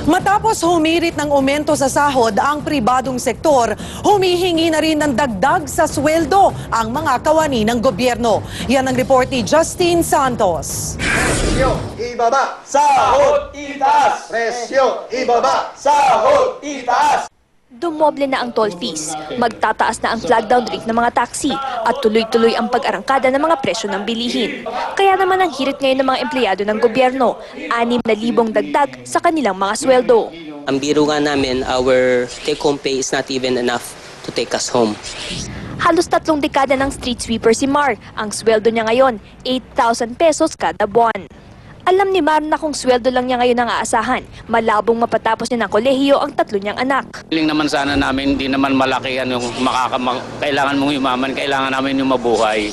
Matapos humirit ng aumento sa sahod ang pribadong sektor, humihingi na rin ng dagdag sa sweldo ang mga kawani ng gobyerno. Yan ang report ni Justine Santos. Presyo ibaba, Sahod itaas! presyo ibaba. Sahod itaas! Dumoble na ang toll fees, magtataas na ang flag down rate ng mga taxi at tuloy-tuloy ang pag-arangkada ng mga presyo ng bilihin. Kaya naman ang hirit ngayon ng mga empleyado ng gobyerno, 6,000 dagdag sa kanilang mga sweldo. Ang biro nga namin, our take-home pay is not even enough to take us home. Halos 3 dekada ng street sweeper si Mar. Ang sweldo niya ngayon, 8,000 pesos kada buwan. Alam ni Mar na kung sweldo lang niya ngayon ang aasahan, malabong mapatapos niya ng kolehiyo ang 3 niyang anak. Hiling naman sana namin, hindi naman malaki yung kailangan mong yumaman, kailangan namin yung mabuhay.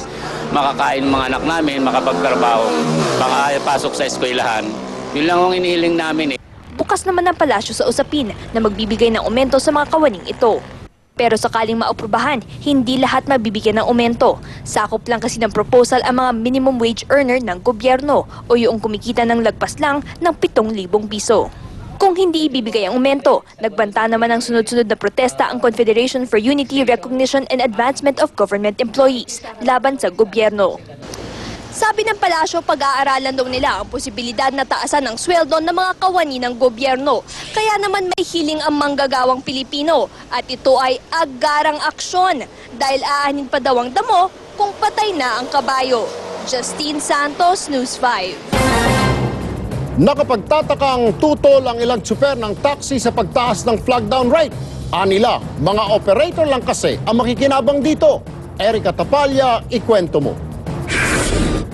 Makakain mga anak namin, makapagtrabaho, makapasok sa eskwelahan. Yun lang ang inihiling namin eh. Bukas naman ang palasyo sa usapin na magbibigay ng aumento sa mga kawaning ito. Pero sakaling maaprubahan, hindi lahat mabibigyan ng aumento. Sakop lang kasi ng proposal ang mga minimum wage earner ng gobyerno o yung kumikita ng lagpas lang ng 7,000 piso. Kung hindi ibibigay ang aumento, nagbanta naman ang sunod-sunod na protesta ang Confederation for Unity, Recognition and Advancement of Government Employees laban sa gobyerno. Sabi ng palasyo, pag-aaralan daw nila ang posibilidad na taasan ng sweldo ng mga kawani ng gobyerno. Kaya naman may hiling ang manggagawang Pilipino at ito ay agarang aksyon dahil aanin pa daw ang damo kung patay na ang kabayo. Justine Santos, News 5. Nakapagtataka ang tutol ang ilang tsuper ng taxi sa pagtaas ng flag down rate. Anila, mga operator lang kasi ang makikinabang dito. Erica Tapalya, ikwento mo.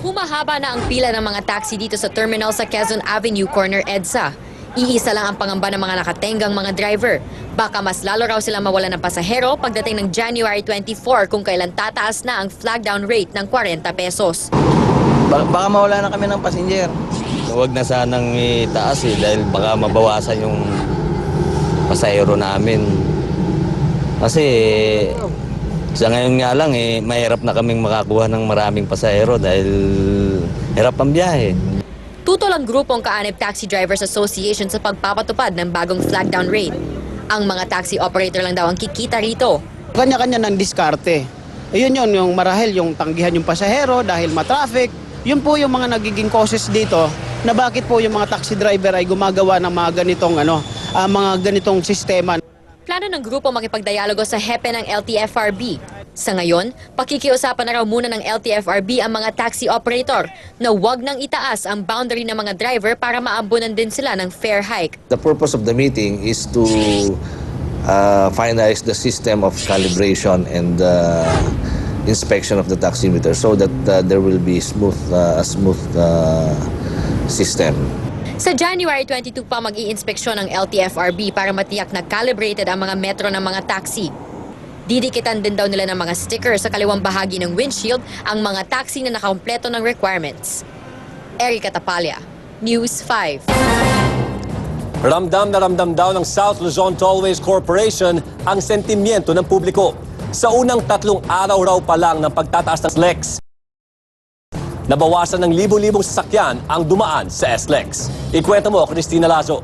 Humahaba na ang pila ng mga taxi dito sa terminal sa Quezon Avenue, corner EDSA. Iisa lang ang pangamba ng mga nakatenggang mga driver. Baka mas lalo raw sila mawala ng pasahero pagdating ng January 24 kung kailan tataas na ang flag down rate ng 40 pesos. Baka mawala na kami ng passenger. Huwag na sanang itaas dahil baka mabawasan yung pasahero namin. Kasi sa ngayon nga lang mahirap na kaming makakuha ng maraming pasahero dahil hirap ang biyahe. Tutol ang grupong Kaanib Taxi Drivers Association sa pagpapatupad ng bagong flag down rate. Ang mga taxi operator lang daw ang kikita rito. Kanya-kanya ng diskarte. Ayun yun, yung marahil yung tanggihan yung pasahero dahil matraffic. Yun po yung mga nagiging causes dito na bakit po yung mga taxi driver ay gumagawa ng mga ganitong sistema. Plano ng grupo makipagdialogo sa hepe ng LTFRB. Sa ngayon, pakikiusapan na raw muna ng LTFRB ang mga taxi operator na huwag nang itaas ang boundary ng mga driver para maambunan din sila ng fare hike. The purpose of the meeting is to finalize the system of calibration and inspection of the taximeter so that there will be a smooth system. Sa January 22 pa mag-iinspeksyon ng LTFRB para matiyak na calibrated ang mga metro ng mga taxi. Didikitan din daw nila ng mga sticker sa kaliwang bahagi ng windshield ang mga taxi na nakakumpleto ng requirements. Erica Tapalya, News 5. Ramdam na ramdam daw ng South Luzon Tollways Corporation ang sentimiento ng publiko. Sa unang 3 araw raw pa lang ng pagtataas ng SLEX, nabawasan ng libo-libong sasakyan ang dumaan sa SLEX. Ikwento mo, Cristina Lazo.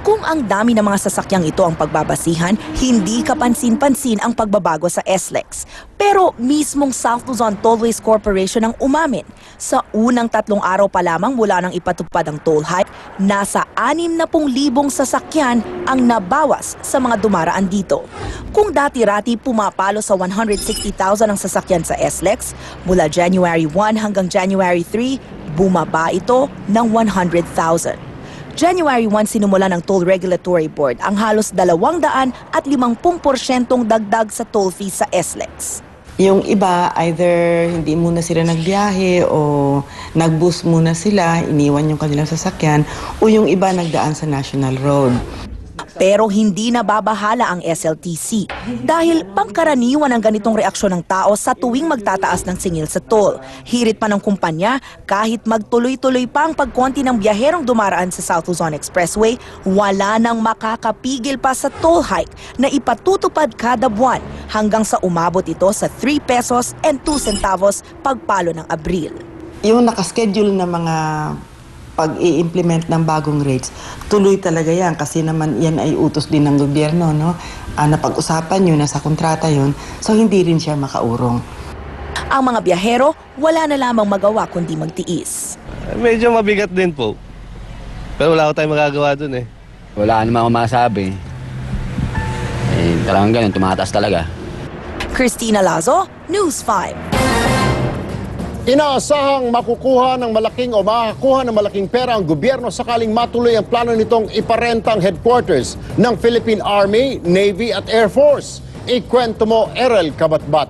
Kung ang dami ng mga sasakyang ito ang pagbabasihan, hindi kapansin-pansin ang pagbabago sa SLEX. Pero mismong South Luzon Tollways Corporation ang umamin. Sa unang 3 araw pa lamang mula nang ipatupad ang toll hike, nasa 60,000 sasakyan ang nabawas sa mga dumaraan dito. Kung dati-rati pumapalo sa 160,000 ang sasakyan sa SLEX, mula January 1 hanggang January 3, bumaba ito ng 100,000. January 1 sinumula ng Toll Regulatory Board ang halos 250% dagdag sa toll fees sa SLEX. Yung iba, either hindi muna sila nagbiyahe o nag-bus muna sila, iniwan yung kanilang sasakyan, o yung iba nagdaan sa National Road. Pero hindi nababahala ang SLTC dahil pangkaraniwan ang ganitong reaksyon ng tao sa tuwing magtataas ng singil sa toll. Hirit pa ng kumpanya, kahit magtuloy-tuloy pa ang pagkonti ng biyaherong dumaraan sa South Luzon Expressway, wala nang makakapigil pa sa toll hike na ipatutupad kada buwan hanggang sa umabot ito sa 3 pesos and 2 centavos pagpalo ng Abril. Yung nakaschedule na mga pag i-implement ng bagong rates, tuloy talaga yan kasi naman yan ay utos din ng gobyerno, no? Napag-usapan yun, nasa kontrata yun, so hindi rin siya makaurong. Ang mga biyahero, wala na lamang magawa kundi magtiis. Medyo mabigat din po. Pero wala ko tayong magagawa dun eh. Wala naman akong masabi. Talagang ganun, tumataas talaga. Christina Lazo, News 5. Inaasahang makukuha ng malaking o makakuha ng malaking pera ang gobyerno sakaling matuloy ang plano nitong iparentang headquarters ng Philippine Army, Navy at Air Force. Ikwento mo, Erel Kabatbat.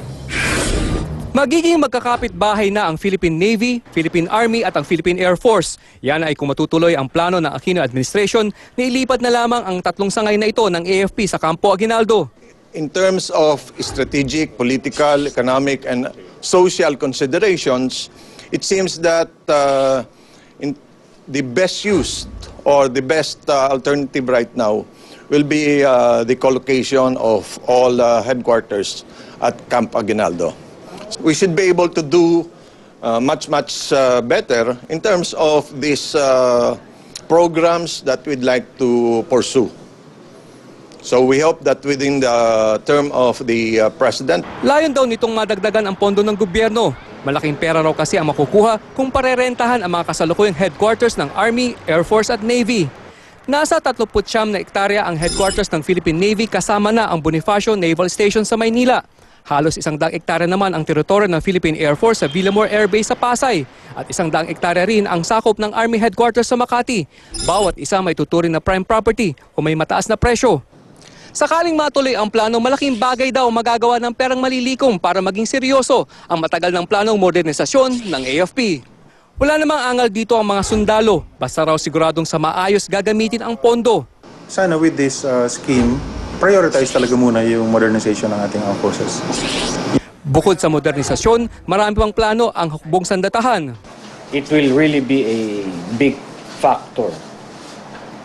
Magiging magkakapit-bahay na ang Philippine Navy, Philippine Army at ang Philippine Air Force. Yan ay kung matutuloy ang plano ng Aquino administration na ilipat na lamang ang 3 sangay na ito ng AFP sa Campo Aguinaldo. In terms of strategic, political, economic, and social considerations, it seems that the best use or the best alternative right now will be the collocation of all headquarters at Camp Aguinaldo. We should be able to do much better in terms of these programs that we'd like to pursue. So we hope that within the term of the President. Layon daw nitong madagdagan ang pondo ng gobyerno. Malaking pera raw kasi ang makukuha kung parerentahan ang mga kasalukuyang headquarters ng Army, Air Force at Navy. Nasa 39 na hektarya ang headquarters ng Philippine Navy kasama na ang Bonifacio Naval Station sa Maynila. Halos 100 hektarya naman ang teritoryo ng Philippine Air Force sa Villamor Air Base sa Pasay at 100 hektarya rin ang sakop ng Army Headquarters sa Makati. Bawat isa may tuturing na prime property o may mataas na presyo. Sakaling matuloy ang plano, malaking bagay daw magagawa ng perang malilikom para maging seryoso ang matagal ng planong modernisasyon ng AFP. Wala namang angal dito ang mga sundalo, basta raw siguradong sa maayos gagamitin ang pondo. Sana with this scheme, prioritize talaga muna yung modernization ng ating armed forces. Bukod sa modernisasyon, marami pang plano ang hukbong sandatahan. It will really be a big factor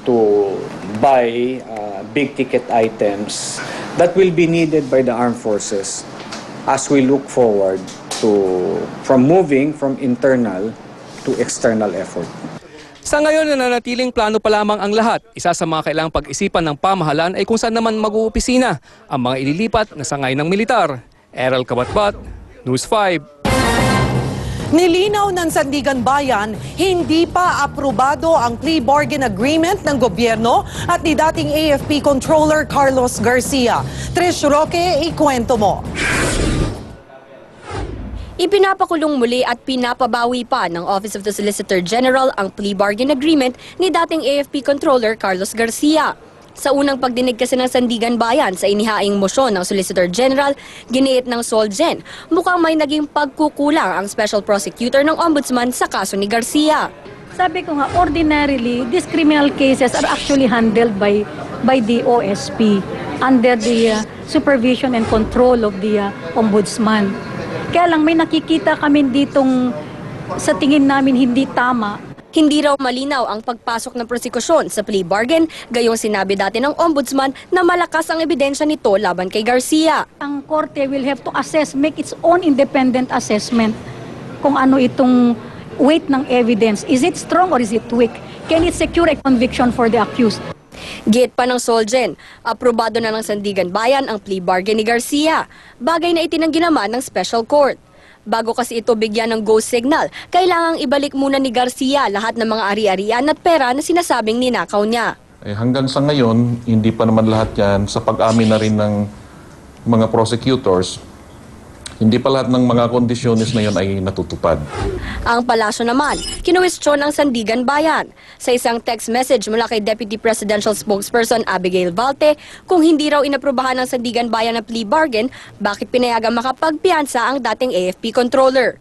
to buy big-ticket items that will be needed by the armed forces as we look forward from moving from internal to external effort. Sa ngayon, nananatiling plano pa lamang ang lahat. Isa sa mga kailangang pag-isipan ng pamahalaan ay kung saan naman mag-uupisina ang mga ililipat na sangay ng militar. Errol Kabatbat, News 5. Nilinaw ng Sandigan Bayan, hindi pa aprobado ang plea bargain agreement ng gobyerno at ni dating AFP Controller Carlos Garcia. Trish Roque, ikwento mo. Ipinapakulong muli at pinapabawi pa ng Office of the Solicitor General ang plea bargain agreement ni dating AFP Controller Carlos Garcia. Sa unang pagdinig kasi ng Sandigan Bayan sa inihaing mosyon ng Solicitor General, giniit ng Solgen, mukhang may naging pagkukulang ang Special Prosecutor ng Ombudsman sa kaso ni Garcia. Sabi ko nga, ordinarily, these criminal cases are actually handled by the OSP under the supervision and control of the Ombudsman. Kaya lang may nakikita kami ditong sa tingin namin hindi tama. Hindi raw malinaw ang pagpasok ng prosekusyon sa plea bargain, gayong sinabi dati ng Ombudsman na malakas ang ebidensya nito laban kay Garcia. Ang korte will have to make its own independent assessment kung ano itong weight ng evidence. Is it strong or is it weak? Can it secure a conviction for the accused? Giit pa ng Solgen, aprobado na ng Sandigan Bayan ang plea bargain ni Garcia, bagay na itinanggi naman ng Special Court. Bago kasi ito bigyan ng go signal, kailangang ibalik muna ni Garcia lahat ng mga ari-arian at pera na sinasabing ninakaw niya. Hanggang sa ngayon, hindi pa naman lahat yan sa pag-amin na rin ng mga prosecutors. Hindi pa lahat ng mga kondisyones na yun ay natutupad. Ang palasyo naman, kinuwestiyon ang Sandigan Bayan. Sa isang text message mula kay Deputy Presidential Spokesperson Abigail Valte, kung hindi raw inaprubahan ng Sandigan Bayan na plea bargain, bakit pinayagang makapagpiyansa ang dating AFP Controller?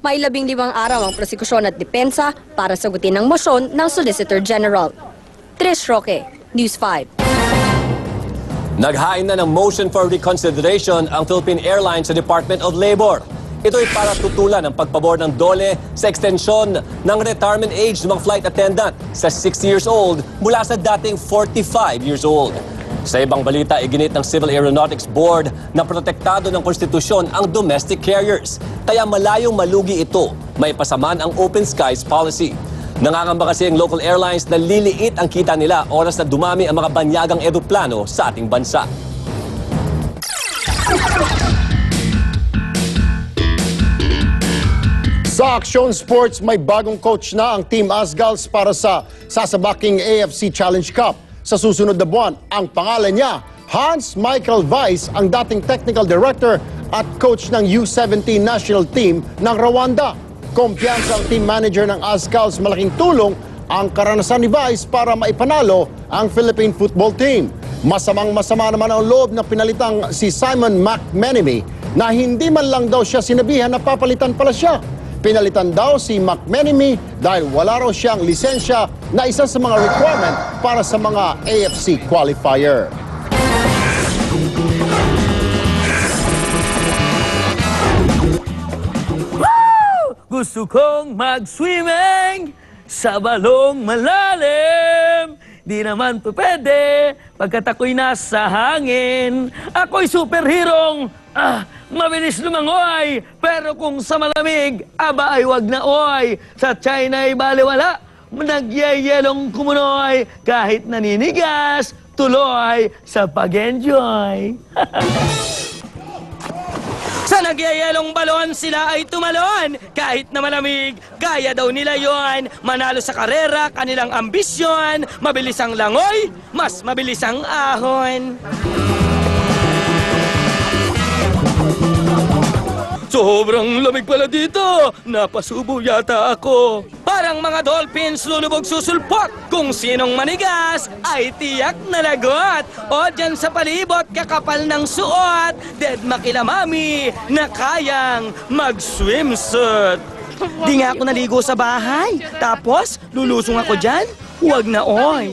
May 15 araw ang prosekusyon at depensa para sagutin ang mosyon ng Solicitor General. Trish Roque, News 5. Naghain na ng motion for reconsideration ang Philippine Airlines sa Department of Labor. Ito ay para tutulan ang pagpabor ng DOLE sa extensyon ng retirement age ng mga flight attendant sa 60 years old mula sa dating 45 years old. Sa ibang balita, iginit ng Civil Aeronautics Board na protektado ng konstitusyon ang domestic carriers. Kaya malayong malugi ito, may pasaman ang Open Skies policy. Nangangamba kasi ang local airlines na liliit ang kita nila oras na dumami ang mga banyagang eroplano sa ating bansa. Sa Action Sports, may bagong coach na ang Team Asgals para sa sasabaking AFC Challenge Cup. Sa susunod na buwan, ang pangalan niya, Hans Michael Weiss, ang dating technical director at coach ng U17 national team ng Rwanda. Kumpiyansa ang team manager ng Asgals, malaking tulong ang karanasan ni Weiss para maipanalo ang Philippine football team. Masamang-masama naman ang loob na pinalitang si Simon McMenemy na hindi man lang daw siya sinabihan na papalitan pala siya. Pinalitan daw si McMenemy dahil wala raw siyang lisensya na isa sa mga requirement para sa mga AFC qualifier. Gusto kong mag-swimming sa balong malalim. Di naman po pwede pagkat ako'y nasa hangin. Ako'y superhero, mabilis lumangoy. Pero kung sa malamig, aba ay wag na oy. Sa China ay baliwala, nagyayelong kumunoy. Kahit naninigas, tuloy sa pag-enjoy. Sa nagyayelong balon, sila ay tumalon. Kahit na malamig, kaya daw nila yon. Manalo sa karera, kanilang ambisyon. Mabilis ang langoy, mas mabilis ang ahon. Sobrang lamig pala dito. Napasubo yata ako. Parang mga dolphins lulubog susulpot. Kung sinong manigas ay tiyak na lagot. O dyan sa palibot kakapal ng suot. Dead makilamami na kayang mag-swimsuit. Di nga ako naligo sa bahay. Tapos lulusong ako dyan. Huwag na oy.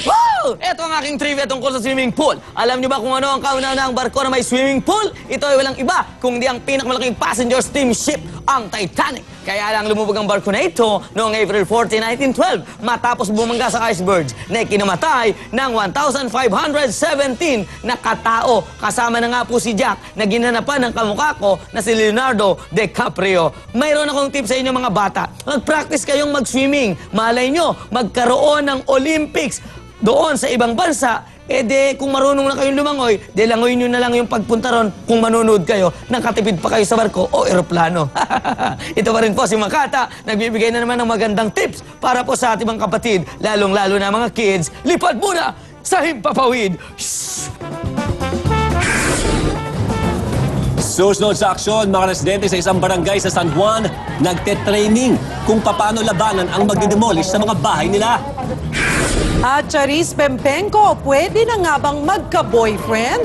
Wow! Ito ang aking trivia tungkol sa swimming pool. Alam niyo ba kung ano ang kauna-unahang barko na may swimming pool? Ito ay walang iba, kundi ang pinakamalaking passenger steamship, ang Titanic. Kaya lang lumubog ang barko na ito noong April 14, 1912 matapos bumangga sa icebergs na ikinamatay ng 1,517 na katao. Kasama na nga po si Jack na ginanapan ng kamukha ko na si Leonardo DiCaprio. Mayroon akong tip sa inyo mga bata. Mag-practice kayong mag-swimming. Malay nyo, magkaroon ng Olympics doon sa ibang bansa, kung marunong na kayong lumangoy, langoy nyo na lang yung pagpunta ron kung manonood kayo, nakatipid pa kayo sa barko o eroplano. Ito pa rin po si Makata, nagbibigay na naman ng magandang tips para po sa ating mga kapatid, lalong-lalo na mga kids. Lipad muna sa Himpapawid! Shhh! Susunod sa aksyon, mga residente sa isang barangay sa San Juan, nagte-training kung paano labanan ang magdidemolish sa mga bahay nila. At Charis Pempenko, pwede na nga bang magka-boyfriend?